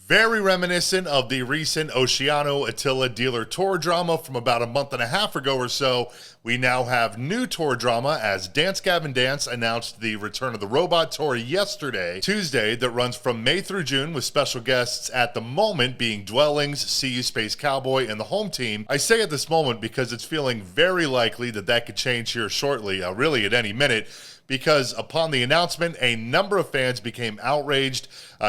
Very reminiscent of the recent Oceano Attila dealer tour drama from about a month and a half ago or so. We now have new tour drama as Dance Gavin Dance announced the return of the Robot Tour yesterday, Tuesday, that runs from May through June with special guests at the moment being Dwellings, SeeYouSpaceCowboy, and the home team. I say at this moment because it's feeling very likely that that could change here shortly, really at any minute, because upon the announcement, a number of fans became outraged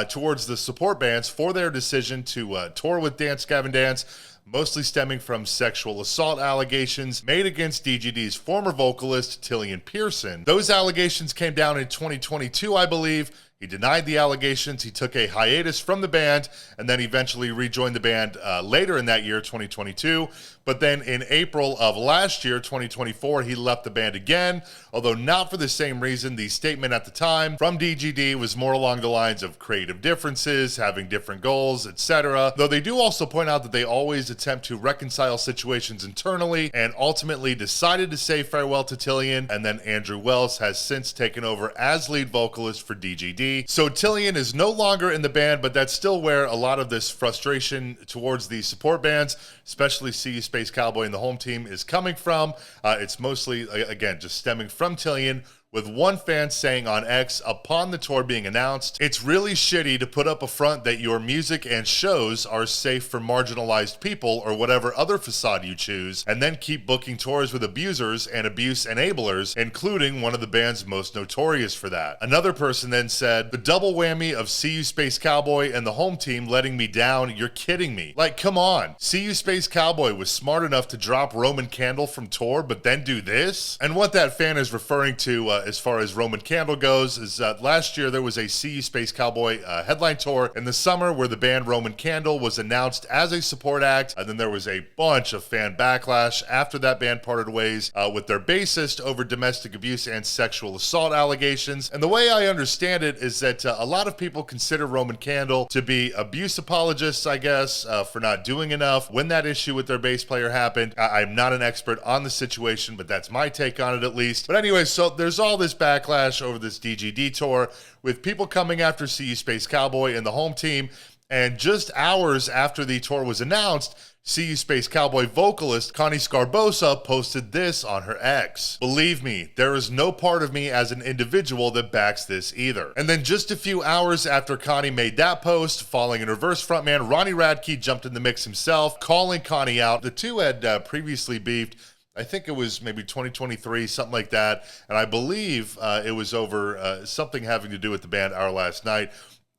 towards the support bands for their decision to tour with Dance Gavin Dance, mostly stemming from sexual assault allegations made against DGD's former vocalist, Tilian Pearson. Those allegations came down in 2022, I believe. He denied the allegations, he took a hiatus from the band, and then eventually rejoined the band later in that year, 2022. But then in April of last year, 2024, he left the band again, although not for the same reason. The statement at the time from DGD was more along the lines of creative differences, having different goals, etc. Though they do also point out that they always attempt to reconcile situations internally and ultimately decided to say farewell to Tilian, and then Andrew Wells has since taken over as lead vocalist for DGD. So Tilian is no longer in the band, but that's still where a lot of this frustration towards the support bands, especially SeeYouSpaceCowboy and the home team, is coming from. It's mostly, again, just stemming from Tilian, with one fan saying on X upon the tour being announced, "It's really shitty to put up a front that your music and shows are safe for marginalized people or whatever other facade you choose, and then keep booking tours with abusers and abuse enablers, including one of the band's most notorious for that." Another person then said, "The double whammy of SeeYouSpaceCowboy and the home team letting me down, you're kidding me. Like, come on. SeeYouSpaceCowboy was smart enough to drop Roman Candle from tour, but then do this?" And what that fan is referring to as far as Roman Candle goes is last year there was a SeeYouSpaceCowboy headline tour in the summer where the band Roman Candle was announced as a support act, and then there was a bunch of fan backlash after that band parted ways with their bassist over domestic abuse and sexual assault allegations. And the way I understand it is that a lot of people consider Roman Candle to be abuse apologists, I guess, for not doing enough when that issue with their bass player happened. I'm not an expert on the situation, but that's my take on it at least. But anyway, so there's all this backlash over this DGD tour with people coming after SeeYouSpaceCowboy and the home team. And just hours after the tour was announced, SeeYouSpaceCowboy vocalist Connie Sgarbossa posted this on her X. "Believe me, there is no part of me as an individual that backs this either." And then just a few hours after Connie made that post, Falling in Reverse frontman Ronnie Radke jumped in the mix himself, calling Connie out. The two had previously beefed. I think it was maybe 2023, something like that. And I believe it was over something having to do with the band Our Last Night.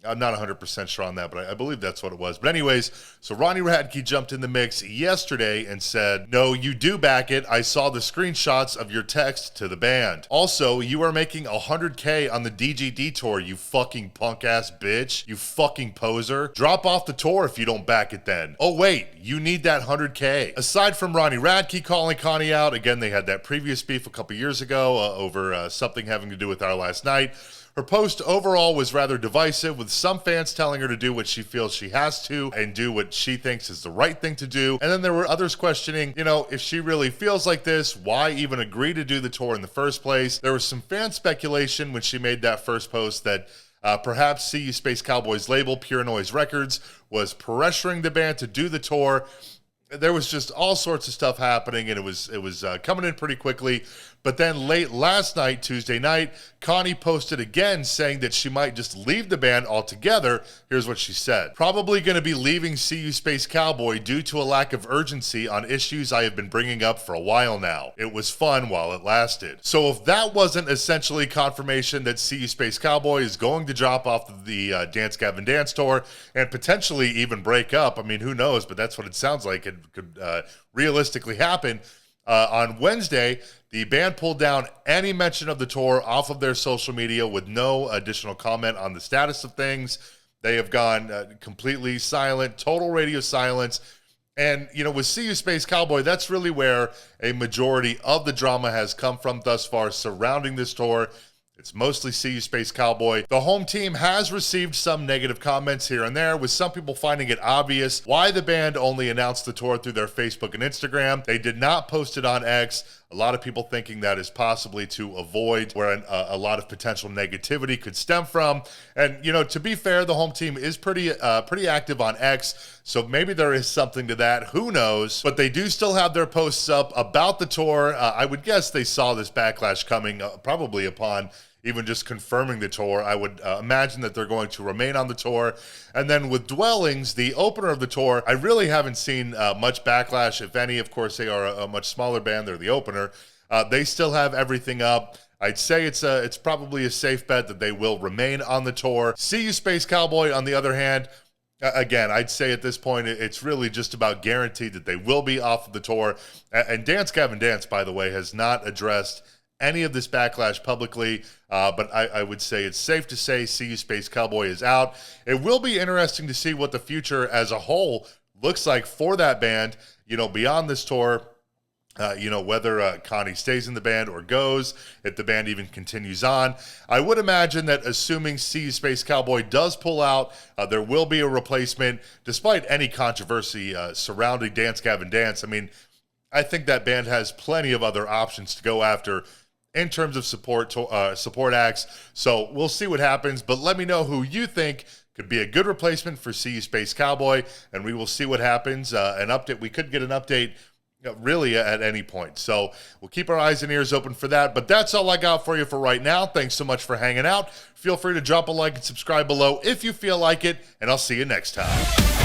I'm not 100% sure on that, but I believe that's what it was. But anyways, so Ronnie Radke jumped in the mix yesterday and said, "No, you do back it. I saw the screenshots of your text to the band. Also, you are making 100K on the DGD tour, you fucking punk-ass bitch. You fucking poser. Drop off the tour if you don't back it then. Oh, wait, you need that 100K. Aside from Ronnie Radke calling Connie out, again, they had that previous beef a couple years ago over something having to do with Our Last Night. Her post overall was rather divisive, with some fans telling her to do what she feels she has to and do what she thinks is the right thing to do. And then there were others questioning, if she really feels like this, why even agree to do the tour in the first place? There was some fan speculation when she made that first post that perhaps SeeYouSpaceCowboy's label, Pure Noise Records, was pressuring the band to do the tour. There was just all sorts of stuff happening, and it was coming in pretty quickly. But then late last night, Tuesday night, Connie posted again saying that she might just leave the band altogether. Here's what she said. "Probably going to be leaving SeeYouSpaceCowboy due to a lack of urgency on issues I have been bringing up for a while now. It was fun while it lasted." So if that wasn't essentially confirmation that SeeYouSpaceCowboy is going to drop off the Dance Gavin Dance tour and potentially even break up, I mean, who knows, but that's what it sounds like it could realistically happen. On Wednesday, the band pulled down any mention of the tour off of their social media with no additional comment on the status of things. They have gone completely silent, total radio silence. And, with SeeYouSpaceCowboy, that's really where a majority of the drama has come from thus far surrounding this tour. It's mostly SeeYouSpaceCowboy. The home team has received some negative comments here and there, with some people finding it obvious why the band only announced the tour through their Facebook and Instagram. They did not post it on X. A lot of people thinking that is possibly to avoid where a lot of potential negativity could stem from. And, you know, to be fair, the home team is pretty active on X, so maybe there is something to that. Who knows? But they do still have their posts up about the tour. I would guess they saw this backlash coming probably upon even just confirming the tour. I would imagine that they're going to remain on the tour. And then with Dwellings, the opener of the tour, I really haven't seen much backlash, if any. Of course, they are a much smaller band. They're the opener. They still have everything up. I'd say it's probably a safe bet that they will remain on the tour. SeeYouSpaceCowboy, on the other hand, again, I'd say at this point, it's really just about guaranteed that they will be off of the tour. And Dance Gavin Dance, by the way, has not addressed any of this backlash publicly, but I would say it's safe to say SeeYouSpaceCowboy is out. It will be interesting to see what the future as a whole looks like for that band, you know, beyond this tour. You know, whether Connie stays in the band or goes, if the band even continues on. I would imagine that assuming SeeYouSpaceCowboy does pull out, there will be a replacement, despite any controversy surrounding Dance Gavin Dance. I mean, I think that band has plenty of other options to go after in terms of support acts. So we'll see what happens, but let me know who you think could be a good replacement for SeeYouSpaceCowboy, and we will see what happens. We could get an update really at any point. So we'll keep our eyes and ears open for that. But that's all I got for you for right now. Thanks so much for hanging out. Feel free to drop a like and subscribe below if you feel like it, and I'll see you next time.